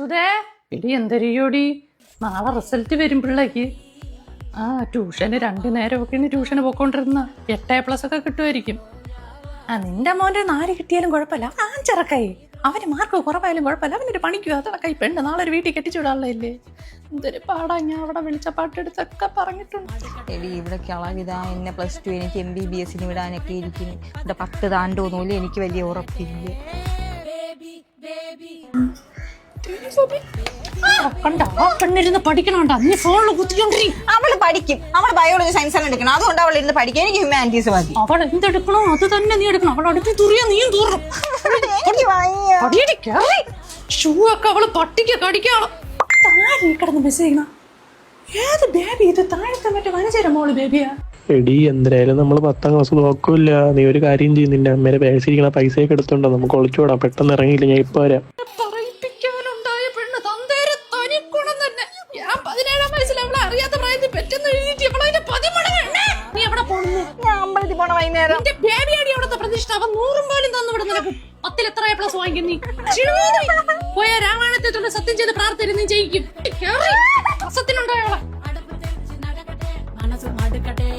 സുധേ ഇടി എന്തരിയോടി നാളെ റിസൾട്ട് വരും പിള്ളേക്ക്. ട്യൂഷന് 2 നേരമൊക്കെയാണ് ട്യൂഷന് പോയിക്കൊണ്ടിരുന്ന 8+ ഒക്കെ കിട്ടുമായിരിക്കും. നിന്റെ മോൻ്റെ 4 കിട്ടിയാലും കുഴപ്പമില്ല, അവൻ 5 അവന് മാർക്ക് കുറവായാലും കുഴപ്പമില്ല, അവനൊരു പണിക്കുക അതൊക്കെ പെണ്ണ് നാളെ ഒരു വീട്ടിൽ കെട്ടിച്ചു വിടാനുള്ളതല്ലേ. എന്തൊരു പാടാ, ഞാൻ അവിടെ വിളിച്ച പാട്ടെടുത്തൊക്കെ പറഞ്ഞിട്ടുണ്ട്. എടി ഇവിടെ കിളവിതാ എന്നെ +2 എനിക്ക് MBBS വിടാനൊക്കെ ഇരിക്കുന്നു. ഇവിടെ 10 താണ്ടോന്നൂല്ല, എനിക്ക് വലിയ ഉറപ്പില്ല. പെണ്ണിരുന്ന് പഠിക്കണോണ്ടാ നീ ഫോണിൽ കുത്തിക്കൊണ്ടിരി. അവള് പഠിക്കും, അവള് ബയോളജി സയൻസ് ആണ് എടുക്കണം, അതുകൊണ്ട് അവൾ ഇരുന്ന് പഠിക്കും. എനിക്ക് ഹ്യൂമാനിറ്റീസ് മതി. അവൾ എന്തെടുക്കണോ അത് തന്നെ നീ എടുക്കണം. അവൾ അടുത്ത് തുറിയാ നീയും തൂറും. ഷൂ ഒക്കെ അവള് പട്ടിക്ക് കടിക്കണം. താഴെ കിടന്ന് മെസ്സേജ് ചെയ്യണം. ഏത് ബേബി ഇത്? താഴത്തെ മറ്റേ വനചേര മോള് ബേബിയാ. എടി എന്തായാലും നമ്മള് 10ാം ക്ലാസ് നോക്കൂല. നീ ഒരു കാര്യം ചെയ്യും, നിന്റെ അമ്മേരെ പേഴ്സിരിക്കണ പൈസയൊക്കെ എടുത്തോണ്ടോ, നമുക്ക് ഒളിച്ചോടാം. പെട്ടെന്ന് ഇറങ്ങിയില്ല, ഞാൻ ഇപ്പൊ വരാം. പറയിപ്പിക്കാനുണ്ടായ പെണ്ണ് തന്തേരെ തനിക്കുണം തന്നെ. ഞാൻ 17ാം വയസ്സിൽ അവളെ അറിയാത്ത പ്രായത്തിൽ പെട്ടെന്ന് എഴുതിയിട്ട് ഇവളതിന്റെ 10 മടങ്ങ്. നീ എവിടെ പോകുന്നു? ഞാൻ അമ്പലത്തിൽ പോണ വൈകുന്നേരം. നിന്റെ ബേബിയാടി അവിടുത്തെ പ്രതിഷ്ഠ. അവൻ 100 പോലും തന്നു വിടും നിനക്ക്. 10ൽ എത്ര A+ വാങ്ങിക്കും നീ? പോയ രാമായണത്തെ തൊട്ട് സത്യം ചെയ്ത് പ്രാർത്ഥന നീ ജയിക്കും. സത്യത്തിനുണ്ടായോളെ മനസ്സ് മടുക്കട്ടെ.